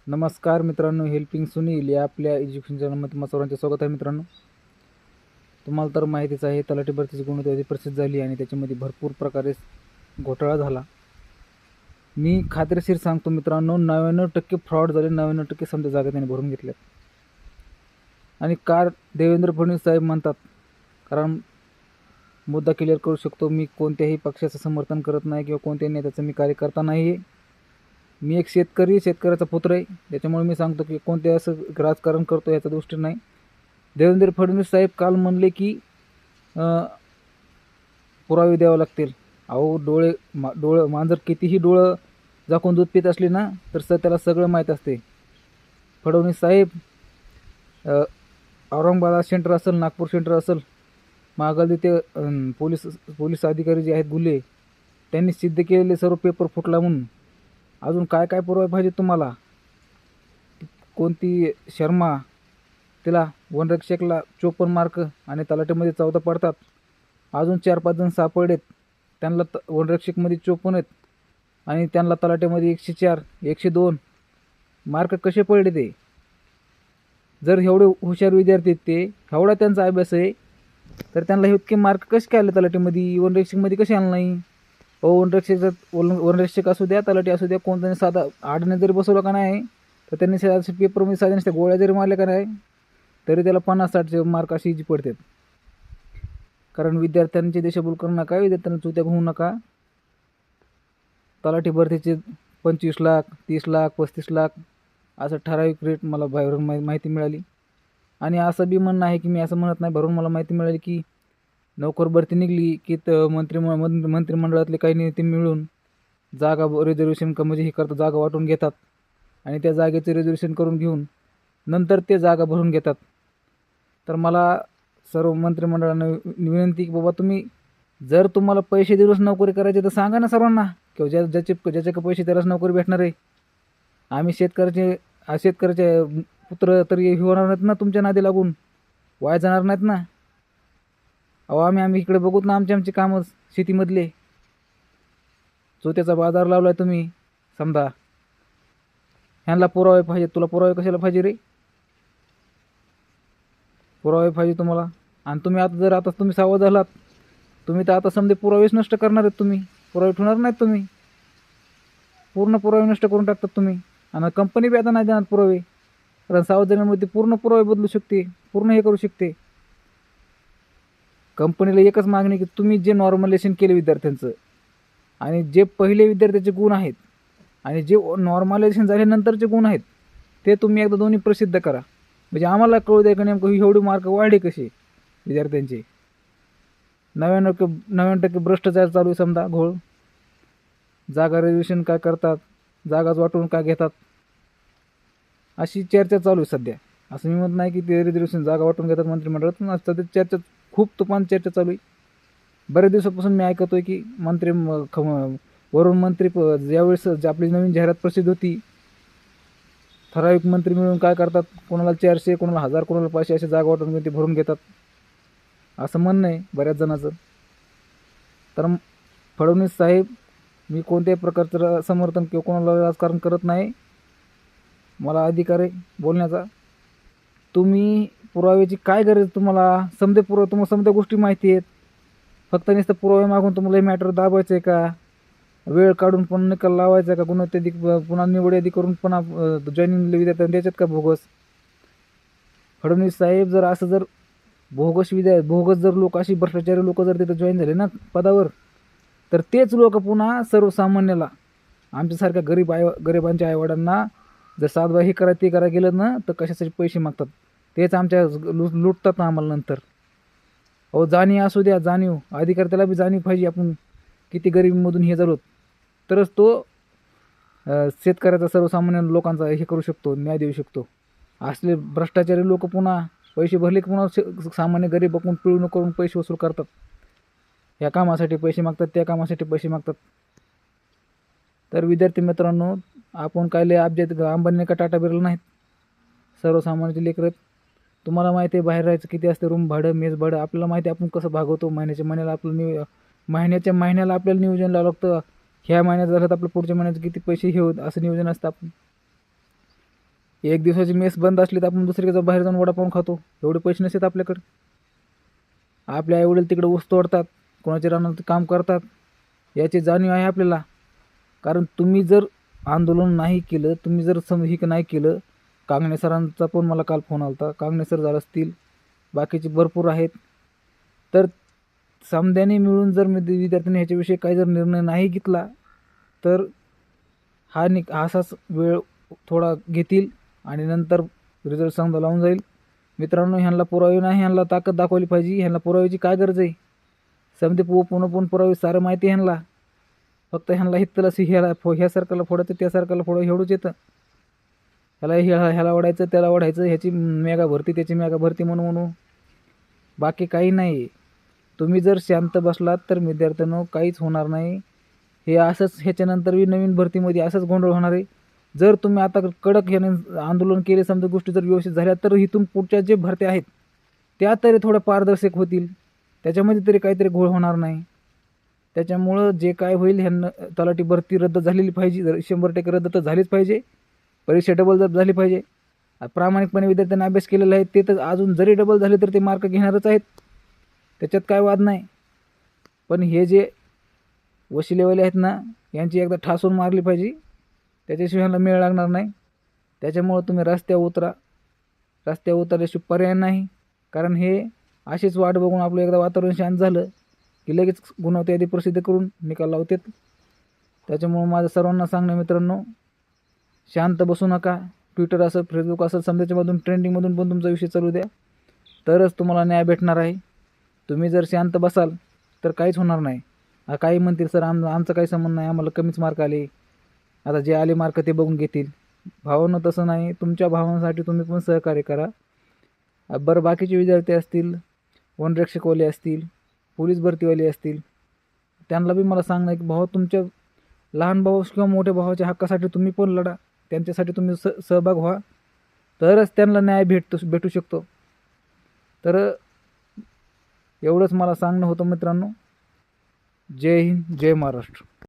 नमस्कार मित्रांनो, हेल्पिंग सुनील या आपल्या एज्युकेशन चॅनलमध्ये तुम्हा सर्वांचे स्वागत आहे. मित्रांनो, तुम्हाला तर माहितीच आहे, तलाठी भरतीची गुणवत्ता प्रसिद्ध झाली आणि त्याच्यामध्ये भरपूर प्रकारे घोटाळा झाला. मी खात्रीशीर सांगतो मित्रांनो, 99% फ्रॉड झाले, 99% समजा जागा त्यांनी भरून घेतल्या. आणि देवेंद्र फडणवीस साहेब म्हणतात, कारण मुद्दा क्लिअर करू शकतो, मी कोणत्याही पक्षाचं समर्थन करत नाही किंवा कोणत्याही नेत्याचं मी कार्यकर्ता नाही. मी एक शेतकऱ्याचा पुत्र आहे. त्याच्यामुळे मी सांगतो की कोणते असं राजकारण करतो याचा दृष्टी नाही. देवेंद्र फडणवीस साहेब काल म्हणले की पुरावे द्यावे लागतील. अहो, डोळे मांजर कितीही डोळं झाकून दूध पित असली ना, तर त्याला सगळं माहीत असते. फडणवीस साहेब, औरंगाबाद सेंटर असेल, नागपूर सेंटर असेल, मागल तिथे पोलीस अधिकारी जे आहेत गुल्हे, त्यांनी सिद्ध केलेले सर्व पेपर फुटला म्हणून. अजून काय काय पुरावे पाहिजे तुम्हाला? कोणती शर्मा, तिला वनरक्षकला 54 मार्क आणि तलाठीमध्ये 14 पडतात. अजून 4-5 जण सापडलेत, त्यांना वनरक्षकमध्ये 54 आहेत आणि त्यांना तलाठीमध्ये 104, 102 मार्क कसे पडले ते? जर एवढे हुशार विद्यार्थी आहेत, ते एवढा त्यांचा अभ्यास आहे, तर त्यांना इतके मार्क कसे काय आले तलाठीमध्ये, वनरक्षकमध्ये कसे आले नाही? वनरक्षक असू द्या, तलाठी असू द्या, कोणत्याने साधा आडने जरी बसवलं का नाही, तर त्यांनी पेपरमध्ये साध्या नसत्या गोळ्या जरी मारल्या का नाही, तरी त्याला 50-60 मार्क अशी जी पडतात. कारण विद्यार्थ्यांची दिशाभूल करू नका, विद्यार्थ्यांना चुत्या होऊ नका. तलाठी भरतीचे 25 लाख, 30 लाख, 35 लाख असं ठराविक रेट मला बाहेरून माहिती मिळाली. आणि असं बी म्हणणं आहे की, मी असं म्हणत नाही, भरून मला माहिती मिळाली की नोकर भरती निघली की मंत्रिमंडळातले काही नेते मिळून जागा रिझर्वेशन म्हणजे हे करतात, जागा वाटून घेतात आणि त्या जागेचे रिझर्वेशन करून घेऊन नंतर ते जागा भरून घेतात. तर मला सर्व मंत्रिमंडळानं विनंती की बाबा, तुम्ही जर तुम्हाला पैसे देऊनच नोकरी करायची तर सांगा ना सर्वांना, किंवा ज्याचे पैसे त्यालाच नोकरी भेटणार आहे. आम्ही शेतकऱ्याचे पुत्र तरी होणार नाहीत ना तुमच्या नादी लागून, वाया जाणार नाहीत ना. अहो, आम्ही इकडे बघूत ना, आमची कामं शेतीमधले. चोत्याचा बाजार लावलाय तुम्ही समजा. ह्यांना पुरावे पाहिजे. तुला पुरावे कशाला पाहिजे रे? पुरावे पाहिजे तुम्हाला. आणि तुम्ही आता तुम्ही सावध झालात, तुम्ही तर आता समजे पुरावेच नष्ट करणार आहेत. तुम्ही पुरावे ठेवणार नाहीत. तुम्ही पूर्ण पुरावे नष्ट करून टाकतात तुम्ही. आणि कंपनी बी आता नाही देणार पुरावे, कारण सावधानामध्ये पूर्ण पुरावे बदलू शकते, पूर्ण हे करू शकते. कंपनीला एकच मागणी की तुम्ही जे नॉर्मलायझेशन केले विद्यार्थ्यांचं, आणि जे पहिले विद्यार्थ्याचे गुण आहेत आणि जे नॉर्मलायझेशन झाल्यानंतरचे गुण आहेत, ते तुम्ही एकदा दोन्ही प्रसिद्ध करा. म्हणजे आम्हाला कळू द्या की नेमकं एवढे मार्क वाढले कसे विद्यार्थ्यांचे. 99% भ्रष्टाचार चालू आहे समजा, घोळ. जागा रिझर्वेशन काय करतात, जागाच वाटून काय घेतात, अशी चर्चा चालू आहे सध्या. असं मी म्हणत नाही की ते रिझर्वेशन जागा वाटून घेतात मंत्रिमंडळात, सध्या चर्चा खूप तुफान चर्चा चालू आहे. बऱ्याच दिवसापासून मी ऐकतोय की वरून मंत्री ज्यावेळेस आपली नवीन जाहिरात प्रसिद्ध होती, ठराविक मंत्री मिळून काय करतात, कोणाला 400, कोणाला 1000, कोणाला 500 असे जागा वाटून ते भरून घेतात, असं म्हणणं आहे बऱ्याच जणांचं. तर फडणवीस साहेब, मी कोणत्याही प्रकारचं समर्थन किंवा कोणाला राजकारण करत नाही. मला अधिकार आहे बोलण्याचा. तुम्ही पुराव्याची काय गरज तुम्हाला? तुम्हाला समजा गोष्टी माहिती आहेत. फक्त नुसतं पुरावे मागून तुम्हाला हे मॅटर दाबायचं आहे का? वेळ काढून पण निकाल लावायचा का? पुन्हा निवड यादी करून पुन्हा जॉईनिंग विद्यार्थ्यांना द्यायच्यात का बोगस? फडणवीस साहेब, जर बोगस जर लोक, अशी भ्रष्टाचारी लोक जर तिथं जॉईन झाले ना पदावर, तर तेच लोक पुन्हा सर्वसामान्याला, आमच्यासारख्या गरिबांच्या आईवडिलांना जर सातबाई हे करा ते करा गेलं ना, तर कशासाठी पैसे मागतात. तेच आमच्या लुटतात ना आम्हाला नंतर. अहो, जाणीव असू द्या, जाणीव. अधिकार त्याला बी जाणीव पाहिजे, आपण किती गरिबीमधून हे झालो, तरच तो शेतकऱ्याचा, सर्वसामान्य लोकांचा हे करू शकतो, न्याय देऊ शकतो. असले भ्रष्टाचारी लोक पुन्हा पैसे भरले की पुन्हा सामान्य गरीबाकडून पिळवणूक करून पैसे वसूल करतात. या कामासाठी पैसे मागतात, त्या कामासाठी पैसे मागतात. तर विद्यार्थी मित्रांनो, आपण काय लय अंबानी का टाटा बिरला नाहीत, सर्वसामान्याचे लेकर. तुम्हाला माहिती आहे बाहेर राहायचं किती असते, रूम भाडं, मेस भाडं. आपल्याला माहिती आहे आपण कसं भागवतो. महिन्याच्या महिन्याला आपल्याला नियोजन लावं लागतं. ह्या महिन्यात झालं तर आपलं पुढच्या महिन्याचं किती पैसे हे होत, असं नियोजन असतं आपण. एक दिवसाची मेस बंद असली तर आपण दुसरीकडे बाहेर जाऊन वडापाव खातो, एवढे पैसे नसतात आपल्याकडे. आपले आईवडील तिकडे ऊस तोडतात, कोणाच्या रानात काम करतात, याची जाणीव आहे आपल्याला. कारण तुम्ही जर आंदोलन नाही केलं, तुम्ही जर नाही केलं, कांगणे सरांचा पण मला काल फोन आला होता, कांगणे सर झालं असतील, बाकीचे भरपूर आहेत, तर समद्याने मिळून जर विद्यार्थ्यांनी ह्याच्याविषयी काही जर निर्णय नाही घेतला तर असाच वेळ थोडा घेतील आणि नंतर रिझल्ट चांगला लावून जाईल. मित्रांनो, ह्यांना पुरावे नाही, ह्यांना ताकद दाखवली पाहिजे. ह्यांना पुराव्याची काय गरज आहे? समजे पुन्हा पुरावे सारं माहिती आहे ह्यांना, फक्त ह्यांना ह्या सरकारला फोडायचं, त्या सरकारला फोडावं एवढंच येतं. ह्याला ओढायचं, त्याला ओढायचं, ह्याची मेगा भरती, त्याची मेगा भरती म्हणून बाकी काही नाही. तुम्ही जर शांत बसलात तर विद्यार्थ्यांनो काहीच होणार नाही. हे असंच ह्याच्यानंतरही नवीन भरतीमध्ये असंच गोंधळ होणार आहे. जर तुम्ही आता कडक ह्याने आंदोलन केले, समजा गोष्टी जर व्यवस्थित झाल्या, तर इथून पुढच्या जे भरत्या आहेत त्या तरी थोड्या पारदर्शक होतील, त्याच्यामध्ये तरी काहीतरी घोळ होणार नाही. त्याच्यामुळं जे काय होईल, ह्यांना तलाठी भरती रद्द झालेली पाहिजे, 100% रद्द तर झालीच पाहिजे. परीक्षा डबल जर झाली पाहिजे. प्रामाणिकपणे विद्यार्थ्यांनी अभ्यास केलेला आहे, ते तर अजून जरी डबल झाले तर ते मार्क घेणारच आहेत, त्याच्यात काय वाद नाही. पण हे जे वशिलेवाले आहेत ना, यांची एकदा ठासून मारली पाहिजे, त्याच्याशिवाय ह्यांना मेळ लागणार नाही. त्याच्यामुळं तुम्ही रस्त्यावर उतरा. रस्त्यावर उतरल्याशिवाय पर्याय नाही. कारण हे अशीच वाट बघून आपलं एकदा वातावरण शांत झालं की लगेच गुन्हा यादी प्रसिद्ध करून निकाल लावतात. त्याच्यामुळं माझं सर्वांना सांगणं मित्रांनो, शांत बसू नका. ट्विटर असेल, फेसबुक असेल, समजाच्यामधून ट्रेंडिंगमधून पण तुमचा विषय चालू द्या, तरच तुम्हाला न्याय भेटणार आहे. तुम्ही जर शांत बसाल तर काहीच होणार नाही. काही म्हणतील सर आमचं काही संबंध नाही, आम्हाला कमीच मार्क आले, आता जे आले मार्क ते बघून घेतील. भावांनो, तसं नाही. तुमच्या भावांसाठी तुम्ही पण सहकार्य करा. बरं, बाकीचे विद्यार्थी असतील, वनरक्षकवाले असतील, पोलीस भरतीवाले असतील, त्यांना बी मला सांगणं की भाऊ, तुमच्या लहान भाऊ किंवा मोठ्या भावाच्या हक्कासाठी तुम्ही पण लढा, त्यांच्यासाठी तुम्ही सहभाग व्हा, तरच त्यांना न्याय भेटू शकतो. तर एवढंच मला सांगणं होतं मित्रांनो. जय हिंद, जय महाराष्ट्र.